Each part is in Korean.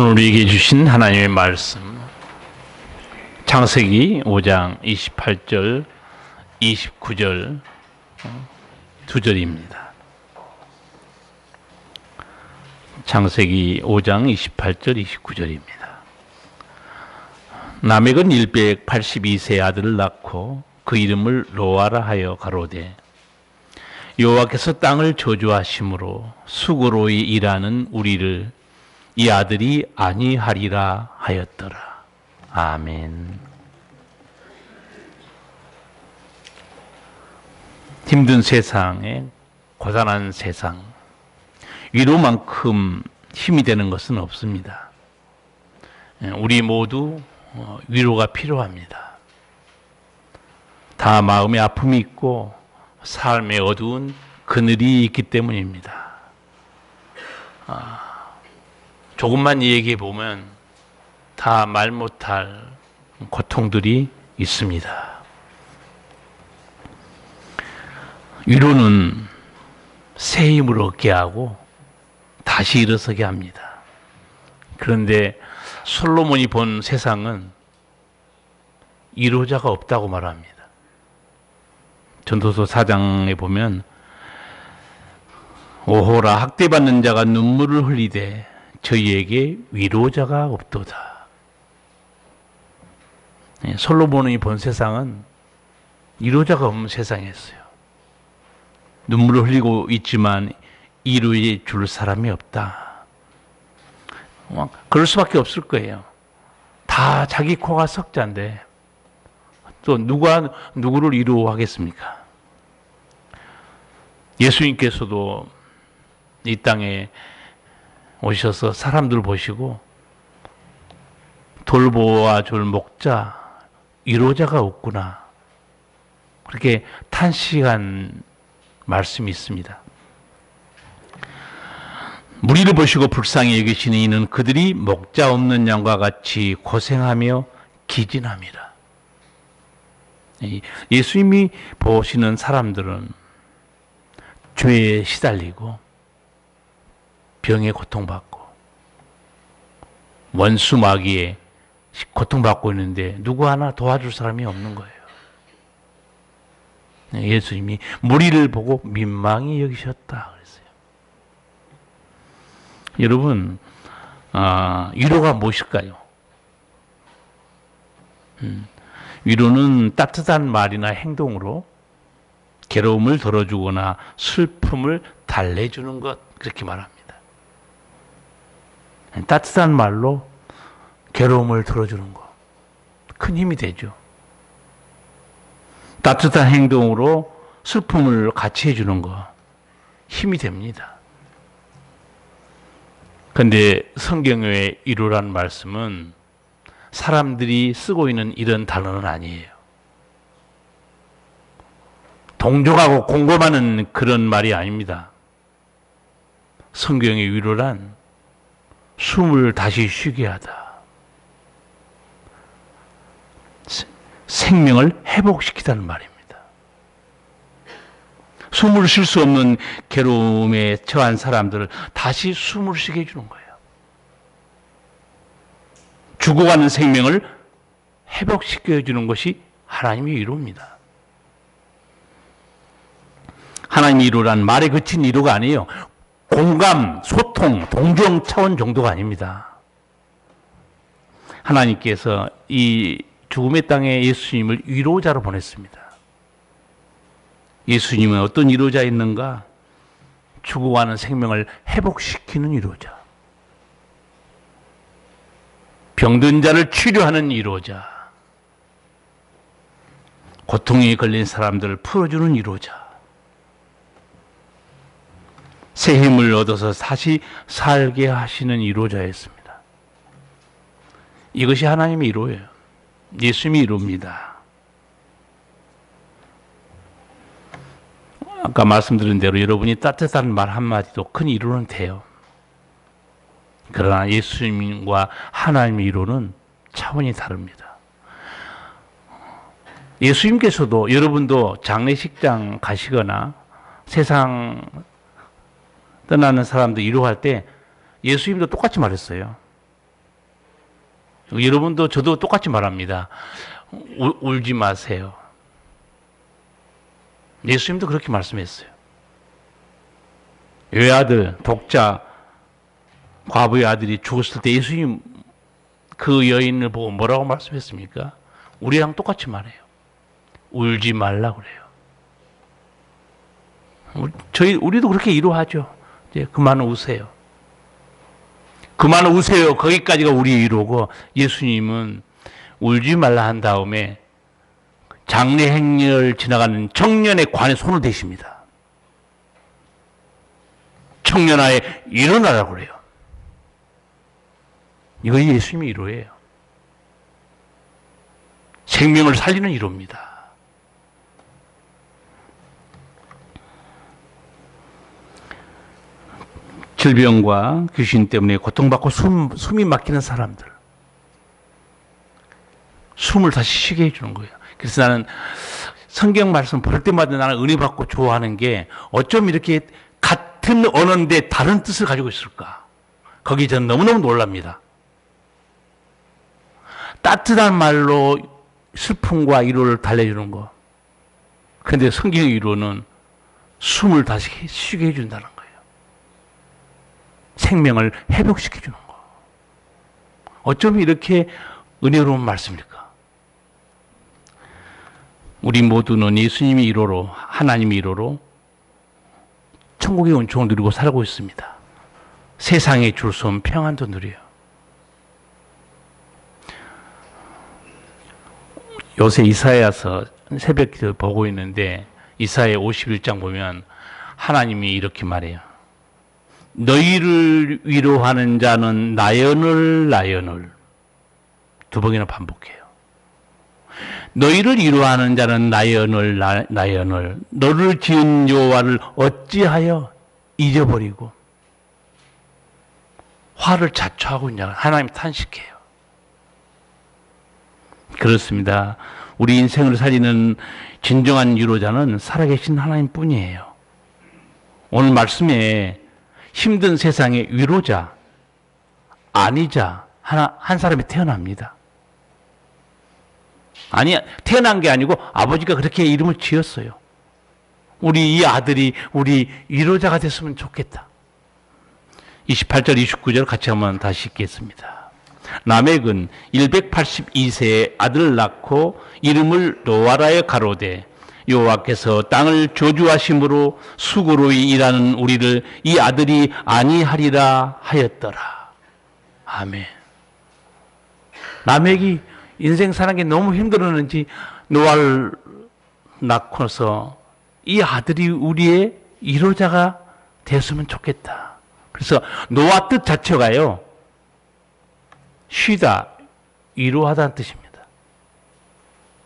오늘 우리에게 주신 하나님의 말씀 창세기 5장 28절 29절 두 절입니다. 창세기 5장 28절 29절입니다. 라멕은 182세 아들을 낳고 그 이름을 노아라 하여 가로되 여호와께서 땅을 저주하심으로 수고로이 일하는 우리를 이 아들이 아니하리라 하였더라. 아멘. 힘든 세상에, 고단한 세상, 위로만큼 힘이 되는 것은 없습니다. 우리 모두 위로가 필요합니다. 다 마음에 아픔이 있고 삶의 어두운 그늘이 있기 때문입니다. 조금만 얘기해 보면 다 말 못할 고통들이 있습니다. 위로는 새 힘을 얻게 하고 다시 일어서게 합니다. 그런데 솔로몬이 본 세상은 위로자가 없다고 말합니다. 전도서 4장에 보면 오호라 학대받는 자가 눈물을 흘리되 저희에게 위로자가 없도다. 솔로몬이 본 세상은 위로자가 없는 세상이었어요. 눈물을 흘리고 있지만 위로해 줄 사람이 없다. 그럴 수밖에 없을 거예요. 다 자기 코가 석자인데 또 누가 누구를 위로하겠습니까? 예수님께서도 이 땅에 오셔서 사람들 보시고 돌보아 줄 목자, 위로자가 없구나. 그렇게 탄식한 말씀이 있습니다. 무리를 보시고 불쌍히 여기시는 이는 그들이 목자 없는 양과 같이 고생하며 기진함이라. 예수님이 보시는 사람들은 죄에 시달리고 병에 고통받고 원수 마귀에 고통받고 있는데 누구 하나 도와줄 사람이 없는 거예요. 예수님이 무리를 보고 민망히 여기셨다 그랬어요. 여러분, 위로가 무엇일까요? 위로는 따뜻한 말이나 행동으로 괴로움을 덜어주거나 슬픔을 달래주는 것, 그렇게 말합니다. 따뜻한 말로 괴로움을 덜어주는 것, 큰 힘이 되죠. 따뜻한 행동으로 슬픔을 같이 해주는 것, 힘이 됩니다. 그런데 성경의 위로란 말씀은 사람들이 쓰고 있는 이런 단어는 아니에요. 동정하고 공감하는 그런 말이 아닙니다. 성경의 위로란 숨을 다시 쉬게 하다. 생명을 회복시키다는 말입니다. 숨을 쉴 수 없는 괴로움에 처한 사람들을 다시 숨을 쉬게 해주는 거예요. 죽어가는 생명을 회복시켜주는 것이 하나님의 위로입니다. 하나님의 위로란 말에 그친 위로가 아니에요. 공감, 소통, 동정 차원 정도가 아닙니다. 하나님께서 이 죽음의 땅에 예수님을 위로자로 보냈습니다. 예수님은 어떤 위로자였는가? 죽어가는 생명을 회복시키는 위로자. 병든 자를 치료하는 위로자. 고통에 걸린 사람들을 풀어주는 위로자. 새 힘을 얻어서 다시 살게 하시는 위로자였습니다. 이것이 하나님의 위로예요. 예수님이 위로입니다. 아까 말씀드린 대로 여러분이 따뜻한 말 한마디도 큰 위로는 돼요. 그러나 예수님과 하나님의 위로는 차원이 다릅니다. 예수님께서도 여러분도 장례식장 가시거나 세상 떠나는 사람들 위로할 때 예수님도 똑같이 말했어요. 여러분도 저도 똑같이 말합니다. 울지 마세요. 예수님도 그렇게 말씀했어요. 외아들, 독자, 과부의 아들이 죽었을 때 예수님 그 여인을 보고 뭐라고 말씀했습니까? 우리랑 똑같이 말해요. 울지 말라고 그래요. 우리도 그렇게 위로하죠. 이제 그만 우세요. 그만 우세요. 거기까지가 우리의 위로고, 예수님은 울지 말라 한 다음에 장례 행렬 지나가는 청년의 관에 손을 대십니다. 청년아에 일어나라고 그래요. 이거 예수님의 위로예요. 생명을 살리는 위로입니다. 질병과 귀신 때문에 고통받고 숨이 막히는 사람들, 숨을 다시 쉬게 해주는 거예요. 그래서 나는 성경 말씀 볼 때마다 나는 은혜 받고 좋아하는 게, 어쩜 이렇게 같은 언어인데 다른 뜻을 가지고 있을까? 거기 저는 너무너무 놀랍니다. 따뜻한 말로 슬픔과 위로를 달래주는 거. 그런데 성경의 위로는 숨을 다시 쉬게 해준다는 거예요. 생명을 회복시켜주는 거. 어쩜 이렇게 은혜로운 말씀일까? 우리 모두는 예수님의 위로로, 하나님의 위로로 천국의 은총을 누리고 살고 있습니다. 세상에 줄 수 없는 평안도 누려요. 요새 이사야서 새벽기도 보고 있는데, 이사야 51장 보면 하나님이 이렇게 말해요. 너희를 위로하는 자는 나연을 두 번이나 반복해요. 너희를 위로하는 자는 나연을 너를 지은 여호와를 어찌하여 잊어버리고 화를 자초하고 있냐. 하나님 탄식해요. 그렇습니다. 우리 인생을 살리는 진정한 위로자는 살아계신 하나님뿐이에요. 오늘 말씀에 힘든 세상의 위로자, 아니자 한 사람이 태어납니다. 아니, 태어난 게 아니고 아버지가 그렇게 이름을 지었어요. 우리 이 아들이 우리 위로자가 됐으면 좋겠다. 28절, 29절 같이 한번 다시 읽겠습니다. 라멕은 182세에 아들을 낳고 이름을 노아라에 가로되, 여호와께서 땅을 저주하심으로 수고로 일하는 우리를 이 아들이 아니하리라 하였더라. 아멘. 라멕이 인생 사는 게 너무 힘들었는지 노아를 낳고서 이 아들이 우리의 위로자가 됐으면 좋겠다. 그래서 노아 뜻 자체가요, 쉬다, 위로하다는 뜻입니다.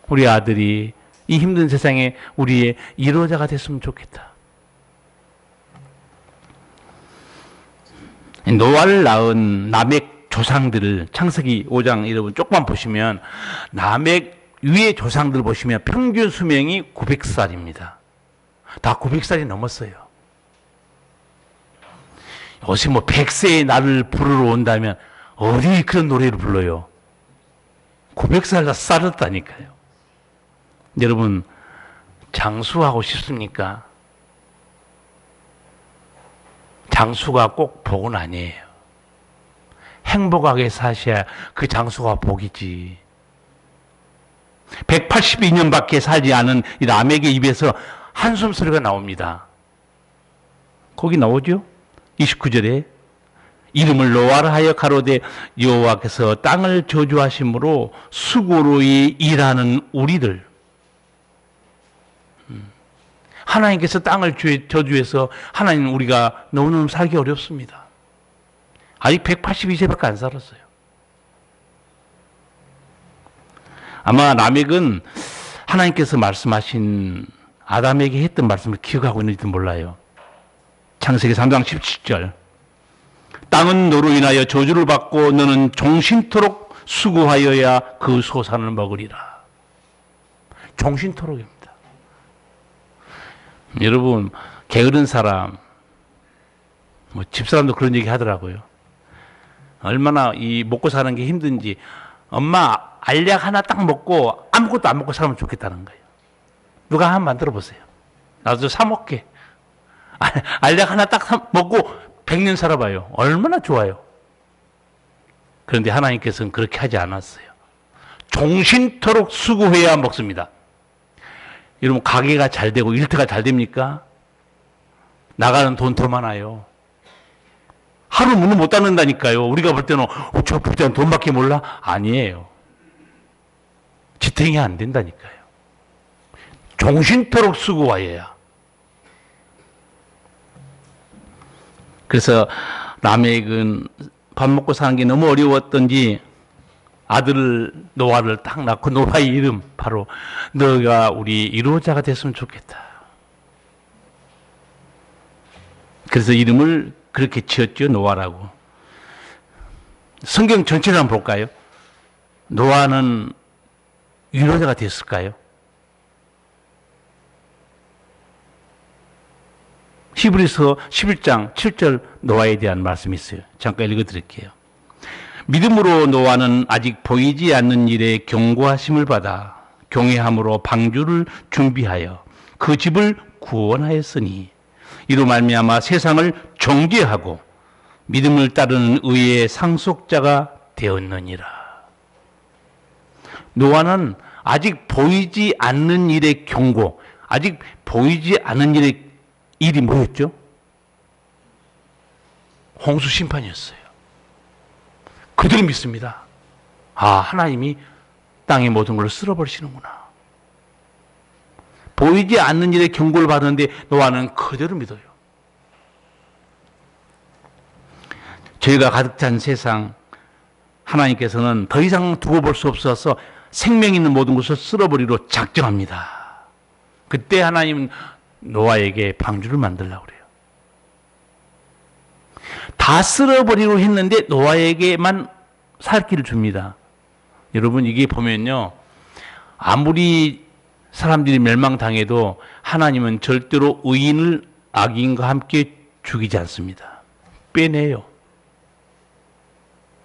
우리 아들이 이 힘든 세상에 우리의 위로자가 됐으면 좋겠다. 노아를 낳은 라멕 조상들을 창세기 5장 여러분 조금만 보시면, 라멕 위의 조상들 보시면 평균 수명이 900살입니다. 다 900살이 넘었어요. 요새 뭐 100세의 나를 부르러 온다면 어디 그런 노래를 불러요? 900살 다 살았다니까요. 여러분, 장수하고 싶습니까? 장수가 꼭 복은 아니에요. 행복하게 사셔야 그 장수가 복이지. 182년밖에 살지 않은 이 라멕의 입에서 한숨 소리가 나옵니다. 거기 나오죠? 29절에 이름을 노아라 하여 가로되 여호와께서 땅을 저주하심으로 수고로 일하는 우리들. 하나님께서 땅을 저주해서 하나님 우리가 너무너무 살기 어렵습니다. 아직 182세밖에 안 살았어요. 아마 라멕은 하나님께서 말씀하신 아담에게 했던 말씀을 기억하고 있는지도 몰라요. 창세기 3장 17절. 땅은 너로 인하여 저주를 받고 너는 종신토록 수고하여야 그 소산을 먹으리라. 종신토록입니다. 여러분, 게으른 사람, 집사람도 그런 얘기 하더라고요. 얼마나 이 먹고 사는 게 힘든지 엄마 알약 하나 딱 먹고 아무것도 안 먹고 살면 좋겠다는 거예요. 누가 한번 만들어 보세요. 나도 사 먹게. 알약 하나 딱 먹고 100년 살아봐요. 얼마나 좋아요. 그런데 하나님께서는 그렇게 하지 않았어요. 종신토록 수고해야 먹습니다. 여러분, 가게가 잘 되고 일터가 잘 됩니까? 나가는 돈 더 많아요. 하루 문을 못 닫는다니까요. 우리가 볼 때는 저 부자는 돈밖에 몰라? 아니에요. 지탱이 안 된다니까요. 종신토록 수고해야. 그래서 라멕은 밥 먹고 사는 게 너무 어려웠던지 아들 노아를 딱 낳고 노아의 이름 바로 너가 우리 이로자가 됐으면 좋겠다. 그래서 이름을 그렇게 지었죠. 노아라고. 성경 전체를 한번 볼까요? 노아는 위로자가 됐을까요? 히브리서 11장 7절 노아에 대한 말씀이 있어요. 잠깐 읽어드릴게요. 믿음으로 노아는 아직 보이지 않는 일에 경고하심을 받아 경외함으로 방주를 준비하여 그 집을 구원하였으니 이로 말미암아 세상을 정죄하고 믿음을 따르는 의의 상속자가 되었느니라. 노아는 아직 보이지 않는 일의 경고, 아직 보이지 않는 일이 뭐였죠? 홍수 심판이었어요. 그들은 믿습니다. 하나님이 땅의 모든 걸 쓸어버리시는구나. 보이지 않는 일의 경고를 받았는데 노아는 그대로 믿어요. 죄가 가득 찬 세상, 하나님께서는 더 이상 두고 볼 수 없어서 생명 있는 모든 것을 쓸어버리로 작정합니다. 그때 하나님은 노아에게 방주를 만들려고 그래요. 다 쓸어버리로 했는데 노아에게만 살 길을 줍니다. 여러분, 이게 보면요, 아무리 사람들이 멸망당해도 하나님은 절대로 의인을 악인과 함께 죽이지 않습니다. 빼내요.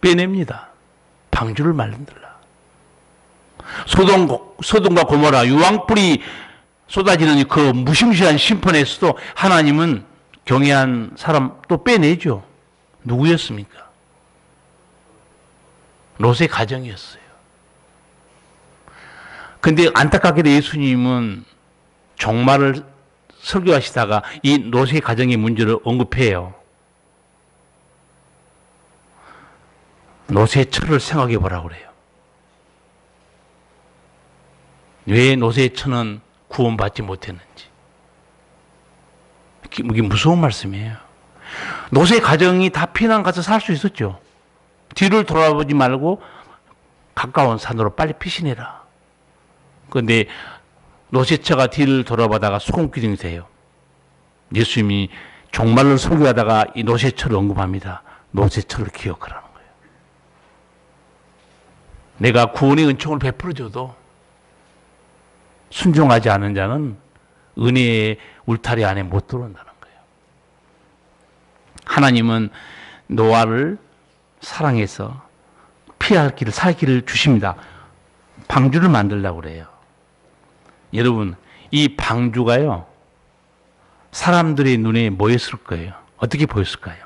빼냅니다. 방주를 만들라. 소돔과 고모라 유황불이 쏟아지는 그 무시무시한 심판에서도 하나님은 경외한 사람 또 빼내죠. 누구였습니까? 롯의 가정이었어요. 근데 안타깝게도 예수님은 종말을 설교하시다가 이 롯의 가정의 문제를 언급해요. 롯의 처를 생각해 보라고 그래요. 왜 롯의 처는 구원받지 못했는지. 이게 무서운 말씀이에요. 롯의 가정이 다 피난 가서 살 수 있었죠. 뒤를 돌아보지 말고 가까운 산으로 빨리 피신해라. 그런데 롯의 처가 뒤를 돌아보다가 소금기둥이 돼요. 예수님이 종말을 설교하다가 이 롯의 처를 언급합니다. 롯의 처를 기억하라는 거예요. 내가 구원의 은총을 베풀어줘도 순종하지 않은 자는 은혜의 울타리 안에 못 들어온다는 거예요. 하나님은 노아를 사랑해서 피할 길을, 살 길을 주십니다. 방주를 만들려고 그래요. 여러분, 이 방주가요, 사람들의 눈에 뭐였을 거예요? 어떻게 보였을까요?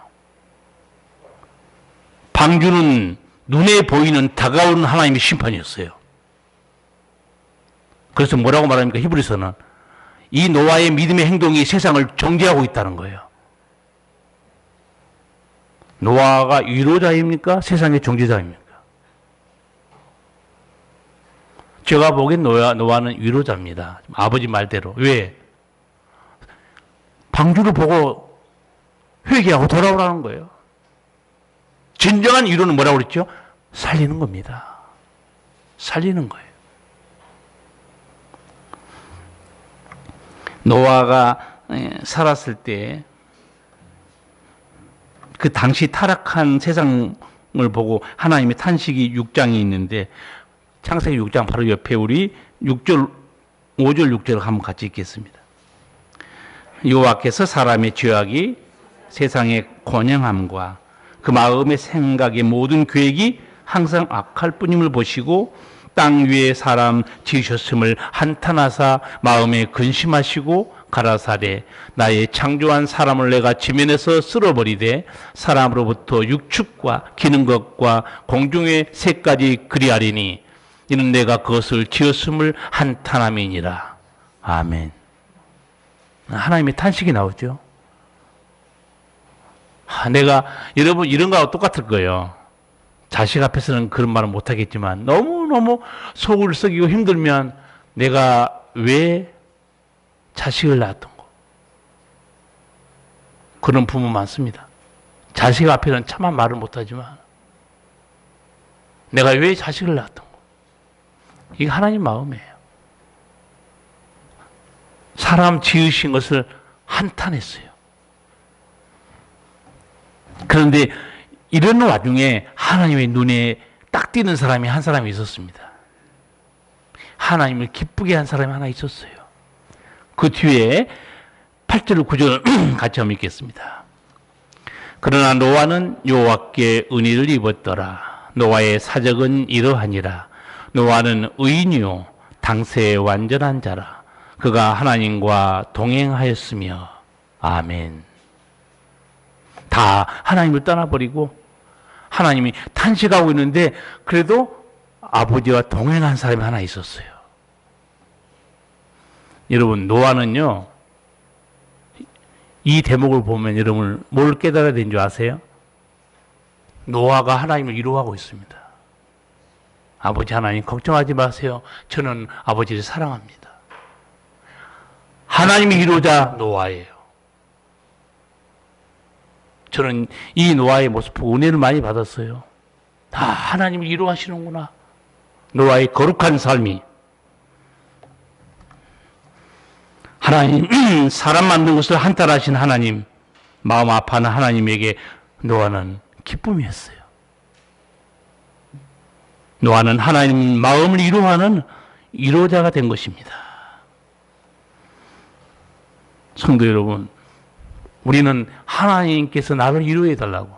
방주는 눈에 보이는 다가오는 하나님의 심판이었어요. 그래서 뭐라고 말합니까? 히브리서는 이 노아의 믿음의 행동이 세상을 정죄하고 있다는 거예요. 노아가 위로자입니까? 세상의 정죄자입니까? 제가 보기엔 노아는 위로자입니다. 아버지 말대로. 왜? 방주를 보고 회개하고 돌아오라는 거예요. 진정한 위로는 뭐라고 그랬죠? 살리는 겁니다. 살리는 거예요. 노아가 살았을 때 그 당시 타락한 세상을 보고 하나님의 탄식이 6장이 있는데 창세기 6장 바로 옆에 우리 6절, 5절, 6절을 한번 같이 읽겠습니다. 여호와께서 사람의 죄악이 세상의 권영함과 그 마음의 생각의 모든 계획이 항상 악할 뿐임을 보시고 땅 위에 사람 지으셨음을 한탄하사 마음에 근심하시고 가라사대 나의 창조한 사람을 내가 지면에서 쓸어버리되 사람으로부터 육축과 기는 것과 공중의 새까지 그리하리니 이는 내가 그것을 지었음을 한탄함이니라. 아멘. 하나님의 탄식이 나오죠. 내가 여러분 이런 거하고 똑같을 거예요. 자식 앞에서는 그런 말은 못하겠지만 너무너무 속을 썩이고 힘들면 내가 왜 자식을 낳았던 거. 그런 부모 많습니다. 자식 앞에는 차마 말을 못하지만 내가 왜 자식을 낳았던 거. 이게 하나님 마음이에요. 사람 지으신 것을 한탄했어요. 그런데 이런 와중에 하나님의 눈에 딱 띄는 사람이 한 사람이 있었습니다. 하나님을 기쁘게 한 사람이 하나 있었어요. 그 뒤에 8절 9절을 같이 한번 읽겠습니다. 그러나 노아는 여호와께 은혜를 입었더라. 노아의 사적은 이러하니라. 노아는 의인이요 당세에 완전한 자라. 그가 하나님과 동행하였으며. 아멘. 다 하나님을 떠나버리고 하나님이 탄식하고 있는데 그래도 아버지와 동행한 사람이 하나 있었어요. 여러분 노아는요 이 대목을 보면 여러분 뭘 깨달아야 되는 줄 아세요? 노아가 하나님을 위로하고 있습니다. 아버지 하나님 걱정하지 마세요. 저는 아버지를 사랑합니다. 하나님이 위로자 노아예요. 저는 이 노아의 모습 보고 은혜를 많이 받았어요. 다 하나님이 위로하시는구나. 노아의 거룩한 삶이. 하나님, 사람 만든 것을 한탄하신 하나님, 마음 아파하는 하나님에게 노아는 기쁨이었어요. 노아는 하나님 마음을 위로하는 위로자가 된 것입니다. 성도 여러분, 우리는 하나님께서 나를 위로해 달라고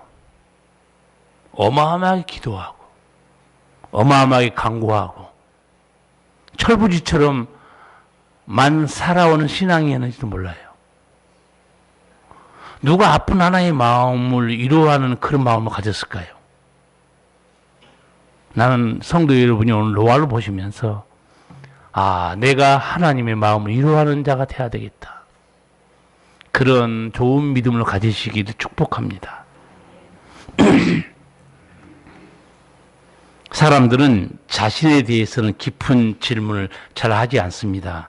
어마어마하게 기도하고 어마어마하게 간구하고 철부지처럼 만 살아오는 신앙이었는지도 몰라요. 누가 아픈 하나님의 마음을 위로하는 그런 마음을 가졌을까요? 나는 성도 여러분이 오늘 노아를 보시면서 내가 하나님의 마음을 위로하는 자가 되어야 되겠다. 그런 좋은 믿음을 가지시기를 축복합니다. 사람들은 자신에 대해서는 깊은 질문을 잘 하지 않습니다.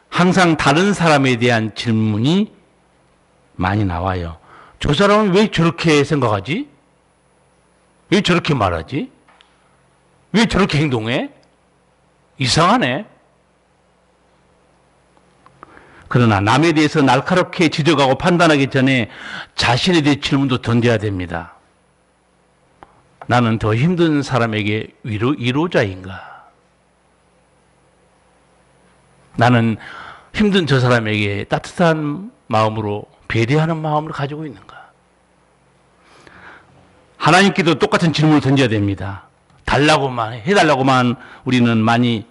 항상 다른 사람에 대한 질문이 많이 나와요. 저 사람은 왜 저렇게 생각하지? 왜 저렇게 말하지? 왜 저렇게 행동해? 이상하네. 그러나 남에 대해서 날카롭게 지적하고 판단하기 전에 자신에 대해 질문도 던져야 됩니다. 나는 더 힘든 사람에게 위로자인가? 나는 힘든 저 사람에게 따뜻한 마음으로 배려하는 마음을 가지고 있는가? 하나님께도 똑같은 질문을 던져야 됩니다. 해달라고만 우리는 많이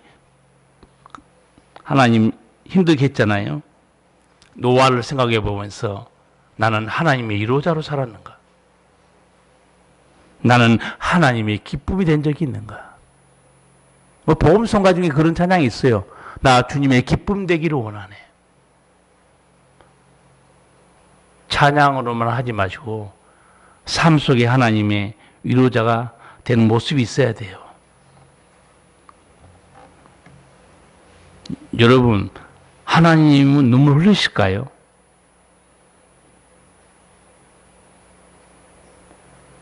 하나님 힘들게 했잖아요. 노아를 생각해 보면서 나는 하나님의 위로자로 살았는가? 나는 하나님의 기쁨이 된 적이 있는가? 복음성가 중에 그런 찬양이 있어요. 나 주님의 기쁨 되기를 원하네. 찬양으로만 하지 마시고 삶 속에 하나님의 위로자가 되는 모습이 있어야 돼요. 여러분 하나님은 눈물 흘리실까요?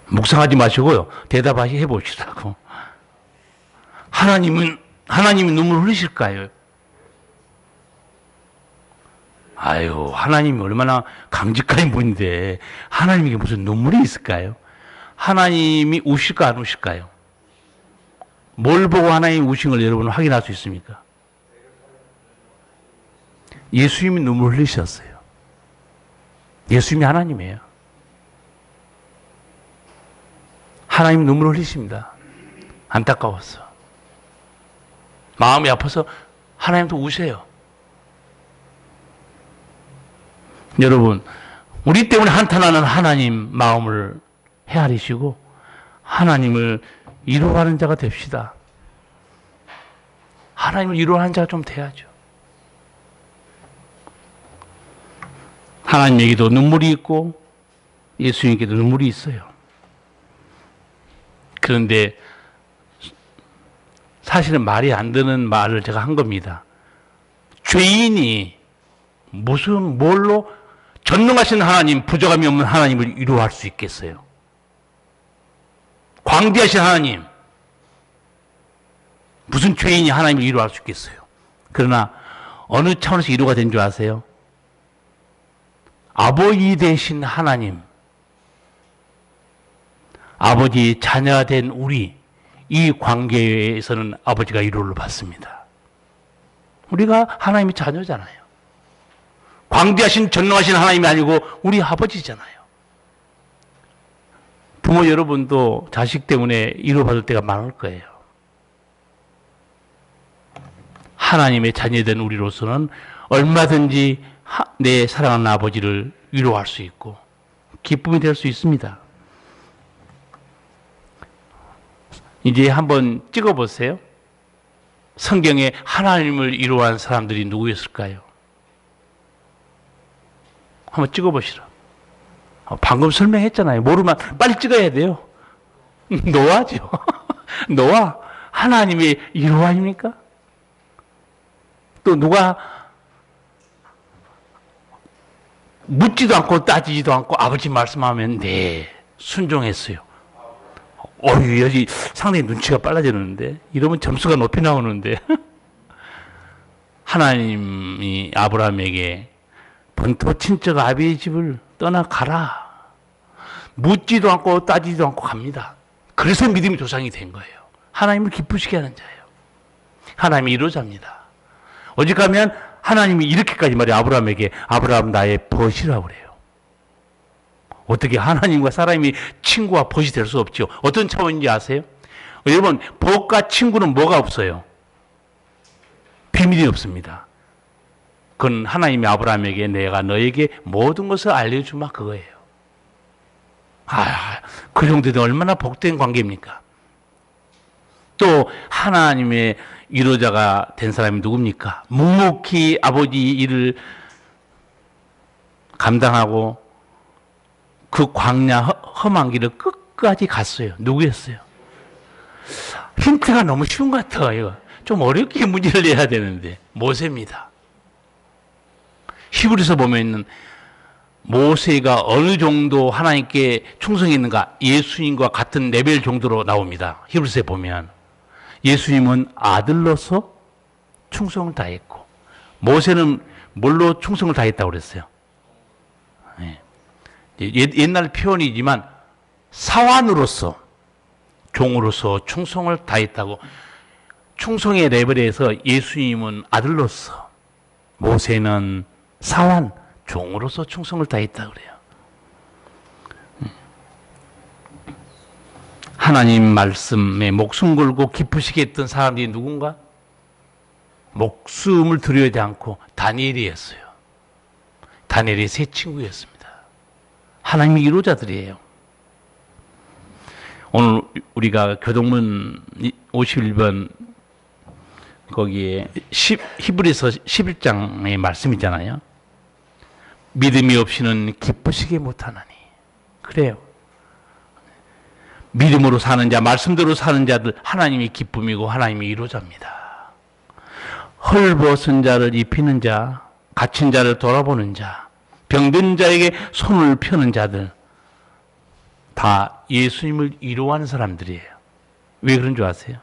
묵상하지 마시고요. 대답해 봅시다고. 하나님이 눈물 흘리실까요? 하나님이 얼마나 강직한 분인데 하나님에게 무슨 눈물이 있을까요? 하나님이 우실까 안 우실까요? 뭘 보고 하나님이 우신 걸 여러분 확인할 수 있습니까? 예수님이 눈물 흘리셨어요. 예수님이 하나님이에요. 하나님 눈물 흘리십니다. 안타까웠어. 마음이 아파서 하나님도 우세요. 여러분, 우리 때문에 한탄하는 하나님 마음을 헤아리시고 하나님을 위로하는 자가 됩시다. 하나님을 위로하는 자가 좀 돼야죠. 하나님에게도 눈물이 있고 예수님께도 눈물이 있어요. 그런데 사실은 말이 안 되는 말을 제가 한 겁니다. 죄인이 무슨 뭘로 전능하신 하나님, 부족함이 없는 하나님을 위로할 수 있겠어요? 광대하신 하나님, 무슨 죄인이 하나님을 위로할 수 있겠어요? 그러나 어느 차원에서 위로가 된 줄 아세요? 아버지 되신 하나님, 아버지 자녀가 된 우리, 이 관계에서는 아버지가 위로를 받습니다. 우리가 하나님의 자녀잖아요. 광대하신 전능하신 하나님이 아니고 우리 아버지잖아요. 부모 여러분도 자식 때문에 위로받을 때가 많을 거예요. 하나님의 자녀된 우리로서는 얼마든지 내 사랑하는 아버지를 위로할 수 있고 기쁨이 될 수 있습니다. 이제 한번 찍어보세요. 성경에 하나님을 위로한 사람들이 누구였을까요? 한번 찍어보시라. 방금 설명했잖아요. 모르면 빨리 찍어야 돼요. 노아죠. 노아. 하나님의 위로 아닙니까? 또 누가 묻지도 않고 따지지도 않고 아버지 말씀하면 네, 순종했어요. 여기 상당히 눈치가 빨라지는데 이러면 점수가 높이 나오는데 하나님이 아브라함에게 본토 친척 아비의 집을 떠나 가라. 묻지도 않고 따지지도 않고 갑니다. 그래서 믿음의 조상이 된 거예요. 하나님을 기쁘시게 하는 자예요. 하나님이 이루자입니다. 오직하면 하나님이 이렇게까지 말해 아브라함에게 아브라함 나의 벗이라고 그래요. 어떻게 하나님과 사람이 친구와 벗이 될 수 없죠. 어떤 차원인지 아세요? 여러분, 벗과 친구는 뭐가 없어요? 비밀이 없습니다. 그건 하나님이 아브라함에게 내가 너에게 모든 것을 알려주마 그거예요. 그 정도도 얼마나 복된 관계입니까? 또 하나님의 위로자가 된 사람이 누굽니까? 묵묵히 아버지 일을 감당하고 그 광야 험한 길을 끝까지 갔어요. 누구였어요? 힌트가 너무 쉬운 것 같아요. 좀 어렵게 문제를 내야 되는데 모세입니다. 히브리서 보면 모세가 어느 정도 하나님께 충성했는가 예수님과 같은 레벨 정도로 나옵니다. 히브리서에 보면 예수님은 아들로서 충성을 다했고 모세는 뭘로 충성을 다했다고 그랬어요? 옛날 표현이지만 사환으로서 종으로서 충성을 다했다고. 충성의 레벨에서 예수님은 아들로서 모세는 사환 종으로서 충성을 다했다고 그래요. 하나님 말씀에 목숨 걸고 기쁘시게 했던 사람들이 누군가? 목숨을 들여지 않고 다니엘이었어요. 다니엘의 세 친구였습니다. 하나님의 위로자들이에요. 오늘 우리가 교동문 51번 거기에 히브리서 11장의 말씀이잖아요. 믿음이 없이는 기쁘시게 못하나니. 그래요. 믿음으로 사는 자, 말씀대로 사는 자들 하나님이 기쁨이고 하나님이 위로자입니다. 헐벗은 자를 입히는 자, 갇힌 자를 돌아보는 자, 병든 자에게 손을 펴는 자들 다 예수님을 위로하는 사람들이에요. 왜 그런 줄 아세요?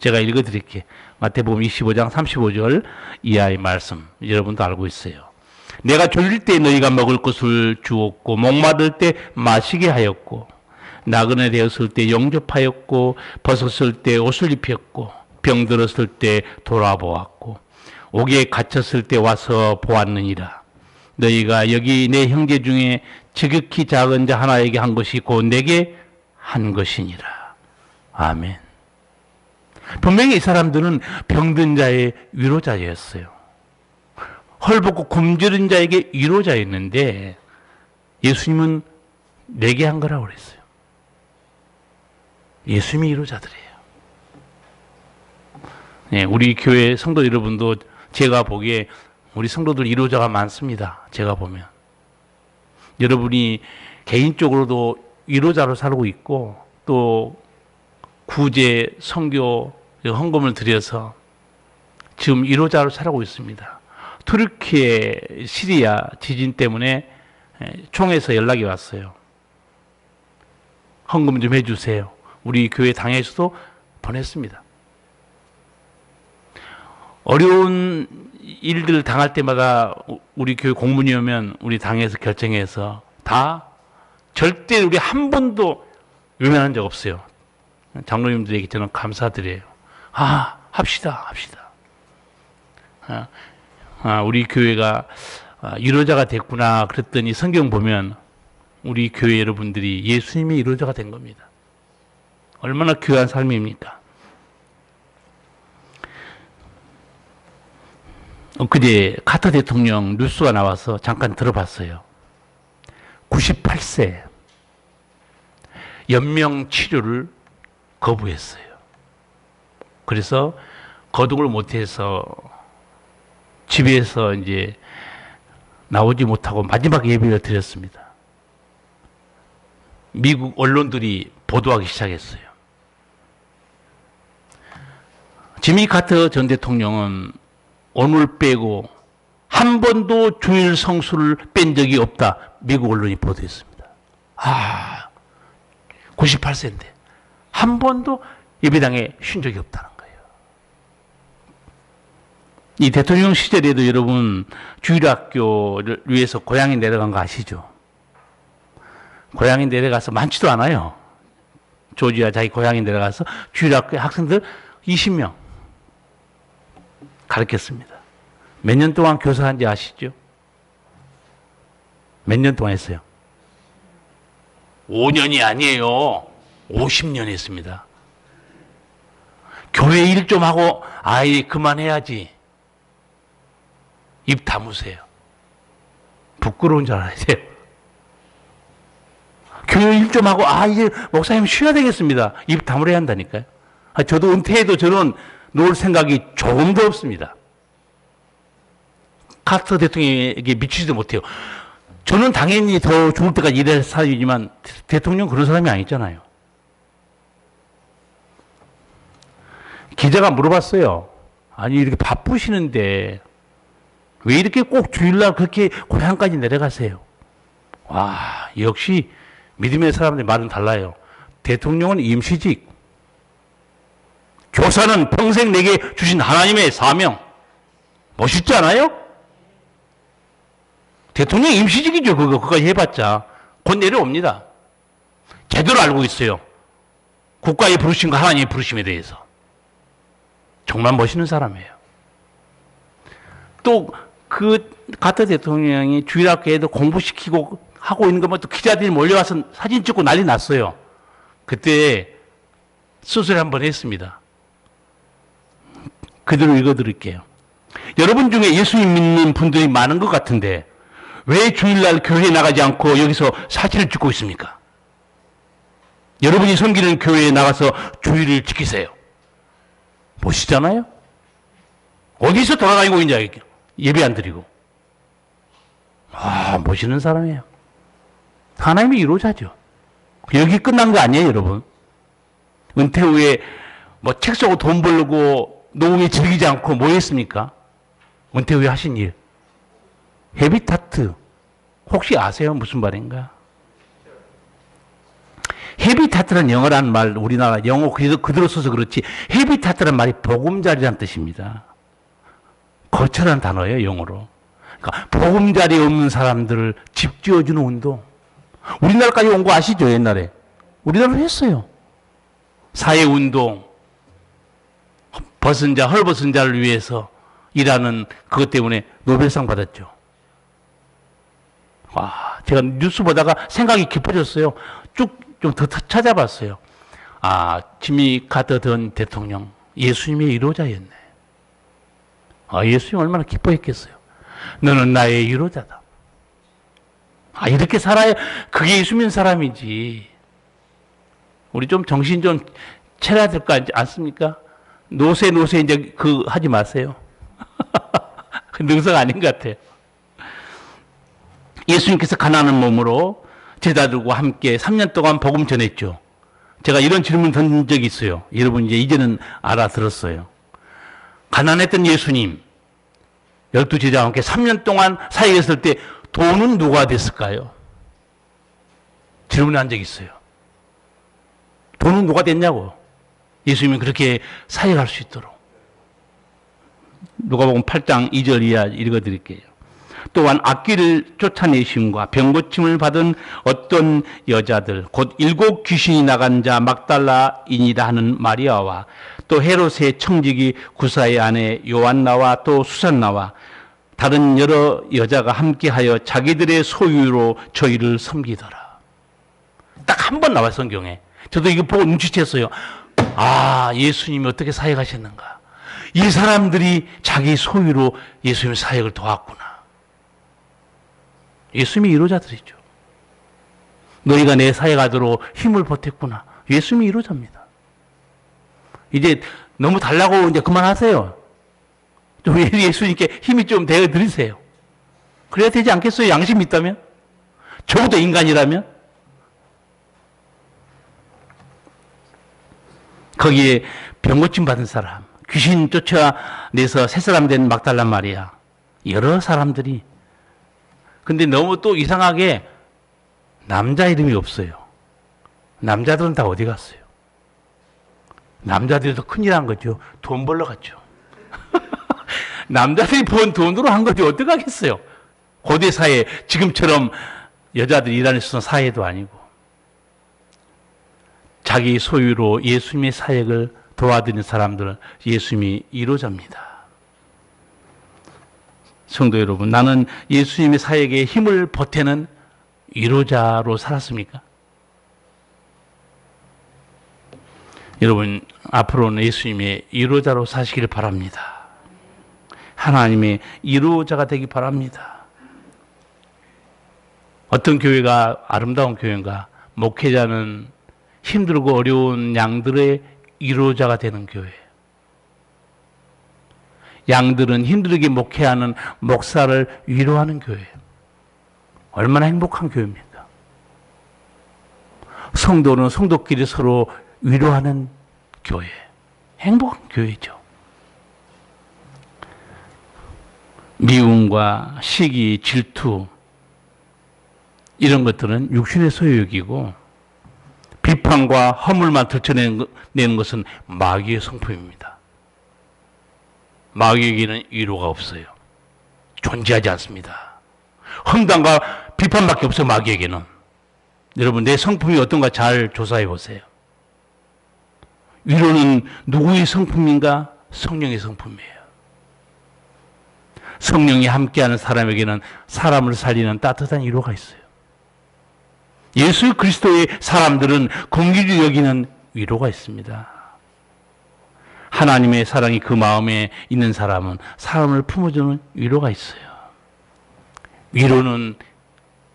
제가 읽어드릴게요. 마태복음 25장 35절 이하의 말씀 여러분도 알고 있어요. 내가 졸릴 때 너희가 먹을 것을 주었고 목마를 때 마시게 하였고 나그네 되었을 때 영접하였고 벗었을 때 옷을 입혔고 병들었을 때 돌아보았고 옥에 갇혔을 때 와서 보았느니라. 너희가 여기 내 형제 중에 지극히 작은 자 하나에게 한 것이 곧 내게 한 것이니라. 아멘. 분명히 이 사람들은 병든 자의 위로자였어요. 헐벗고 굶주린 자에게 위로자였는데 예수님은 내게 한 거라고 그랬어요. 예수님이 위로자들이에요. 네, 우리 교회 성도 여러분도 제가 보기에 우리 성도들 위로자가 많습니다. 제가 보면. 여러분이 개인적으로도 위로자로 살고 있고 또 구제, 선교, 헌금을 드려서 지금 위로자로 살고 있습니다. 투르키의 시리아 지진 때문에 총에서 연락이 왔어요. 헌금 좀 해주세요. 우리 교회 당에서도 보냈습니다. 어려운 일들 당할 때마다 우리 교회 공문이 오면 우리 당에서 결정해서 다 절대 우리 한 번도 외면한 적 없어요. 장로님들에게 저는 감사드려요. 합시다. 우리 교회가 위로자가 됐구나 그랬더니 성경 보면 우리 교회 여러분들이 예수님의 위로자가 된 겁니다. 얼마나 귀한 삶입니까? 엊그제 카터 대통령 뉴스가 나와서 잠깐 들어봤어요. 98세 연명 치료를 거부했어요. 그래서 거동을 못해서 집에서 이제 나오지 못하고 마지막 예배를 드렸습니다. 미국 언론들이 보도하기 시작했어요. 지미 카터 전 대통령은 오늘 빼고 한 번도 주일 성수를 뺀 적이 없다. 미국 언론이 보도했습니다. 98세인데 한 번도 예배당에 쉰 적이 없다는 거예요. 이 대통령 시절에도 여러분 주일학교를 위해서 고향에 내려간 거 아시죠? 고향에 내려가서 많지도 않아요. 조지아 자기 고향에 내려가서 주일학교 학생들 20명 가르쳤습니다. 몇 년 동안 교사한지 아시죠? 몇 년 동안 했어요? 5년이 아니에요. 50년 했습니다. 교회 일 좀 하고 아이 그만해야지. 입 다무세요. 부끄러운 줄 알아야 돼요. 교회 일 좀 하고 이제 목사님 쉬어야 되겠습니다. 입 다물어야 한다니까요. 저도 은퇴해도 저는 놓을 생각이 조금도 없습니다. 카터 대통령에게 미치지도 못해요. 저는 당연히 더 죽을 때까지 일할 사람이지만 대통령 그런 사람이 아니잖아요. 기자가 물어봤어요. 아니 이렇게 바쁘시는데 왜 이렇게 꼭 주일날 그렇게 고향까지 내려가세요? 역시 믿음의 사람들의 말은 달라요. 대통령은 임시직, 교사는 평생 내게 주신 하나님의 사명. 멋있지 않아요? 대통령 임시직이죠. 그거까지 해봤자 곧 내려옵니다. 제대로 알고 있어요. 국가의 부르심과 하나님의 부르심에 대해서. 정말 멋있는 사람이에요. 또 그 카터 대통령이 주일학교에도 공부시키고 하고 있는 것만 또 기자들이 몰려와서 사진 찍고 난리 났어요. 그때 수술 한번 했습니다. 그대로 읽어드릴게요. 여러분 중에 예수님 믿는 분들이 많은 것 같은데 왜 주일날 교회에 나가지 않고 여기서 사진을 찍고 있습니까? 여러분이 섬기는 교회에 나가서 주일을 지키세요. 멋있잖아요? 어디서 돌아다니고 있냐, 예배 안 드리고. 멋있는 사람이에요. 하나님의 위로자죠. 여기 끝난 거 아니에요, 여러분. 은퇴 후에 책 쓰고 돈 벌고 노후에 즐기지 않고 뭐 했습니까? 은퇴 후에 하신 일. 헤비타트. 혹시 아세요? 무슨 말인가? 헤비타트라는 영어라는 말, 우리나라 영어 그대로 써서 그렇지, 헤비타트라는 말이 보금자리라는 뜻입니다. 거처라는 단어예요, 영어로. 그러니까 보금자리 없는 사람들을 집 지어주는 운동. 우리나라까지 온 거 아시죠, 옛날에? 우리나라로 했어요. 사회운동, 벗은 자, 헐벗은 자를 위해서 일하는 그것 때문에 노벨상 받았죠. 제가 뉴스 보다가 생각이 깊어졌어요. 쭉 좀 더 찾아봤어요. 지미 카터 전 대통령 예수님의 1호자였네. 예수님 얼마나 기뻐했겠어요. 너는 나의 1호자다. 이렇게 살아야 그게 예수 믿는 사람이지. 우리 좀 정신 좀 차려야 될 거 않습니까? 노세 이제 하지 마세요. 그 능사가 아닌 것 같아요. 예수님께서 가난한 몸으로 제자들과 함께 3년 동안 복음 전했죠. 제가 이런 질문 던진 적이 있어요. 여러분 이제는 알아들었어요. 가난했던 예수님, 12제자와 함께 3년 동안 사역했을 때 돈은 누가 됐을까요? 질문한 적이 있어요. 돈은 누가 됐냐고. 예수님이 그렇게 사역할 수 있도록. 누가복음 8장 2절 이하 읽어드릴게요. 또한 악귀를 쫓아내심과 병고침을 받은 어떤 여자들 곧 7 귀신이 나간 자 막달라인이라 하는 마리아와 또 헤롯의 청지기 구사의 아내 요한나와 또 수산나와 다른 여러 여자가 함께하여 자기들의 소유로 저희를 섬기더라. 딱 한 번 나와요, 성경에. 저도 이거 보고 눈치챘어요. 예수님이 어떻게 사역하셨는가. 이 사람들이 자기 소유로 예수님의 사역을 도왔구나. 예수님이 1호자들이죠. 너희가 내 사역하도록 힘을 보탰구나. 예수님이 1호자입니다. 이제 너무 달라고 이제 그만하세요. 좀 예수님께 힘이 좀 되어 드리세요. 그래야 되지 않겠어요? 양심이 있다면? 적어도 인간이라면? 거기에 병고침 받은 사람, 귀신 쫓아내서 새 사람 된 막달라 마리아, 여러 사람들이. 근데 너무 또 이상하게 남자 이름이 없어요. 남자들은 다 어디 갔어요? 남자들이 더 큰일 한 거죠. 돈 벌러 갔죠. 남자들이 번 돈으로 한 거지 어떻게 하겠어요? 고대 사회, 지금처럼 여자들이 일하는 사회도 아니고. 자기 소유로 예수님의 사역을 도와드리는 사람들은 예수님이 1호자입니다. 성도 여러분, 나는 예수님의 사역에 힘을 보태는 1호자로 살았습니까? 여러분, 앞으로는 예수님의 1호자로 사시길 바랍니다. 하나님의 1호자가 되기 바랍니다. 어떤 교회가 아름다운 교회인가? 목회자는 힘들고 어려운 양들의 1호자가 되는 교회. 양들은 힘들게 목회하는 목사를 위로하는 교회. 얼마나 행복한 교회입니까? 성도는 성도끼리 서로 위로하는 교회. 행복한 교회죠. 미움과 시기, 질투 이런 것들은 육신의 소유욕이고 비판과 허물만 들춰내는 것은 마귀의 성품입니다. 마귀에게는 위로가 없어요. 존재하지 않습니다. 험담과 비판밖에 없어요. 마귀에게는. 여러분 내 성품이 어떤가 잘 조사해 보세요. 위로는 누구의 성품인가? 성령의 성품이에요. 성령이 함께하는 사람에게는 사람을 살리는 따뜻한 위로가 있어요. 예수 그리스도의 사람들은 긍휼히 여기는 위로가 있습니다. 하나님의 사랑이 그 마음에 있는 사람은 사람을 품어주는 위로가 있어요. 위로는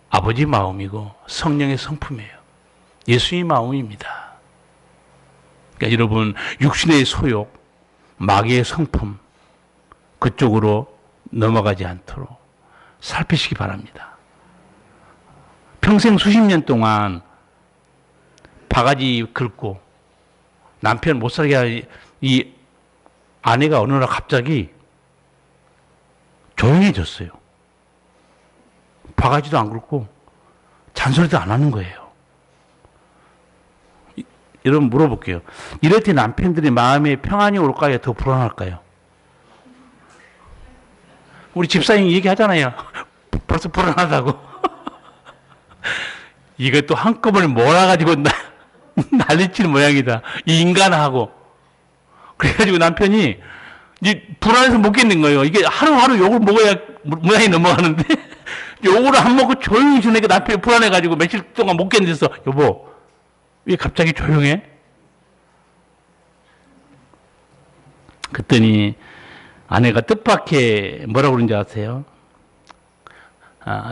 아버지 마음이고 성령의 성품이에요. 예수의 마음입니다. 그러니까 여러분 육신의 소욕, 마귀의 성품 그쪽으로 넘어가지 않도록 살피시기 바랍니다. 평생 수십 년 동안 바가지 긁고 남편 못 살게 할 이 아내가 어느 날 갑자기 조용해졌어요. 바가지도 안 긁고 잔소리도 안 하는 거예요. 여러분 물어볼게요. 이럴 때 남편들이 마음에 평안이 올까요? 더 불안할까요? 우리 집사님이 얘기하잖아요. 벌써 불안하다고. 이것도 한꺼번에 몰아가지고 난리치는 모양이다. 이 인간하고. 그래가지고 남편이 이제 불안해서 못 견딘 거예요. 이게 하루하루 욕을 먹어야 모양이 넘어가는데 욕을 안 먹고 조용히 지내니까 남편이 불안해가지고 며칠 동안 못 견뎌서 여보 왜 갑자기 조용해? 그랬더니 아내가 뜻밖의 뭐라고 그런지 아세요?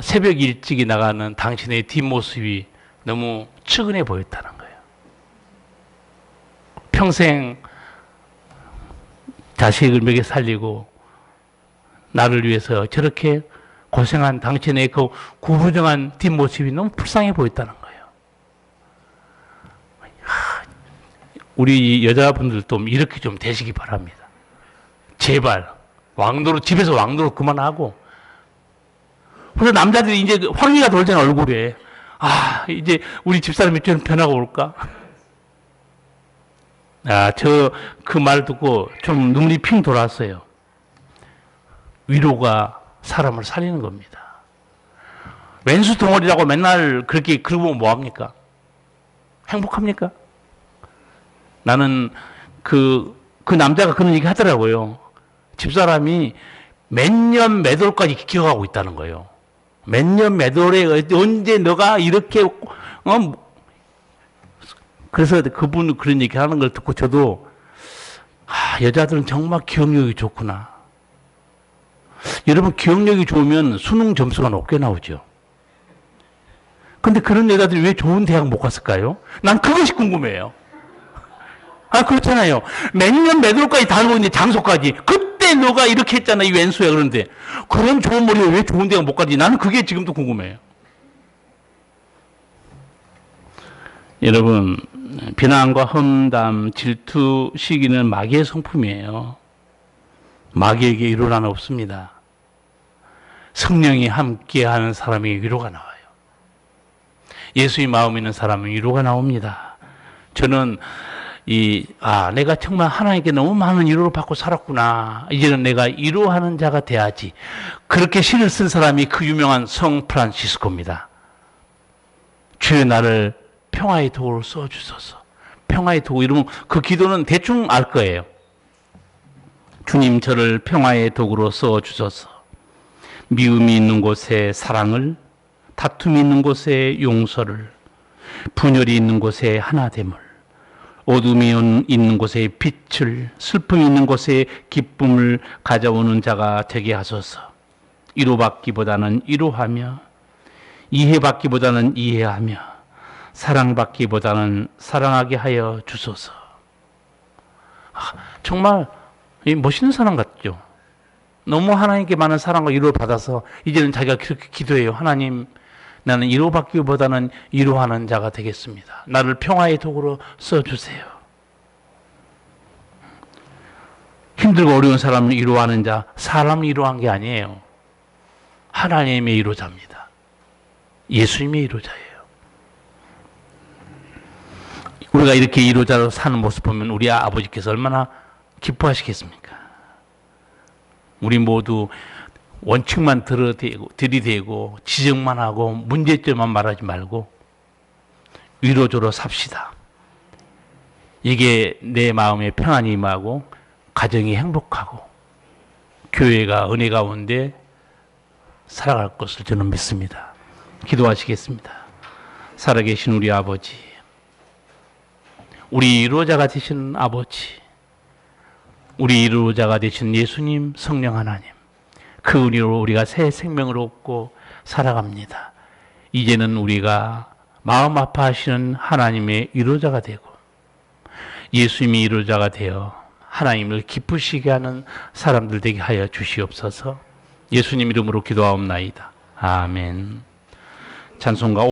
새벽 일찍이 나가는 당신의 뒷모습이 너무 측은해 보였다는 거예요. 평생 자식을 먹여 살리고 나를 위해서 저렇게 고생한 당신의 그 구부정한 뒷모습이 너무 불쌍해 보였다는 거예요. 우리 여자분들도 이렇게 좀 되시기 바랍니다. 제발 왕도로 집에서 왕도로 그만하고. 그래서 남자들이 이제 환기가 돌잖아 얼굴에. 이제 우리 집사람이 좀 변화가 올까? 저 그 말 듣고 좀 눈물이 핑 돌았어요. 위로가 사람을 살리는 겁니다. 왼수 덩어리라고 맨날 그렇게 그러고 뭐합니까? 행복합니까? 나는 그 남자가 그런 얘기 하더라고요. 집사람이 몇 년 몇 월까지 기억하고 있다는 거예요. 몇 년 몇 월에 언제 너가 이렇게 그래서 그분 그런 얘기 하는 걸 듣고 저도 여자들은 정말 기억력이 좋구나. 여러분 기억력이 좋으면 수능 점수가 높게 나오죠. 근데 그런 여자들이 왜 좋은 대학 못 갔을까요? 난 그것이 궁금해요. 그렇잖아요. 몇 년 몇 월까지 다 알고 있는데 장소까지. 그때 너가 이렇게 했잖아, 이 왼수야. 그런데 그런 좋은 머리가 왜 좋은 대학 못 가지? 나는 그게 지금도 궁금해요. 여러분, 비난과 험담, 질투, 시기는 마귀의 성품이에요. 마귀에게 위로는 없습니다. 성령이 함께하는 사람이 위로가 나와요. 예수의 마음이 있는 사람은 위로가 나옵니다. 저는 내가 정말 하나님께 너무 많은 위로를 받고 살았구나. 이제는 내가 위로하는 자가 돼야지. 그렇게 시를 쓴 사람이 그 유명한 성 프란시스코입니다. 주여 나를 평화의 도구로 써주소서. 평화의 도구 이러면 그 기도는 대충 알 거예요. 주님 저를 평화의 도구로 써주소서. 미움이 있는 곳에 사랑을, 다툼이 있는 곳에 용서를, 분열이 있는 곳에 하나됨을, 어둠이 있는 곳에 빛을, 슬픔이 있는 곳에 기쁨을 가져오는 자가 되게 하소서. 위로받기보다는 위로하며, 이해받기보다는 이해하며, 사랑받기보다는 사랑하게 하여 주소서. 정말 멋있는 사람 같죠? 너무 하나님께 많은 사랑과 위로를 받아서 이제는 자기가 그렇게 기도해요. 하나님, 나는 위로받기보다는 위로하는 자가 되겠습니다. 나를 평화의 도구로 써주세요. 힘들고 어려운 사람을 위로하는 자, 사람을 위로한 게 아니에요. 하나님의 위로자입니다. 예수님의 위로자예요. 우리가 이렇게 위로자로 사는 모습 보면 우리 아버지께서 얼마나 기뻐하시겠습니까? 우리 모두 원칙만 들이대고 지적만 하고 문제점만 말하지 말고 위로조로 삽시다. 이게 내 마음에 평안이 임하고 가정이 행복하고 교회가 은혜 가운데 살아갈 것을 저는 믿습니다. 기도하시겠습니다. 살아계신 우리 아버지, 우리 위로자가 되신 아버지, 우리 위로자가 되신 예수님, 성령 하나님, 그 은혜로 우리가 새 생명을 얻고 살아갑니다. 이제는 우리가 마음 아파하시는 하나님의 위로자가 되고 예수님이 위로자가 되어 하나님을 기쁘시게 하는 사람들 되게 하여 주시옵소서. 예수님 이름으로 기도하옵나이다. 아멘. 찬송가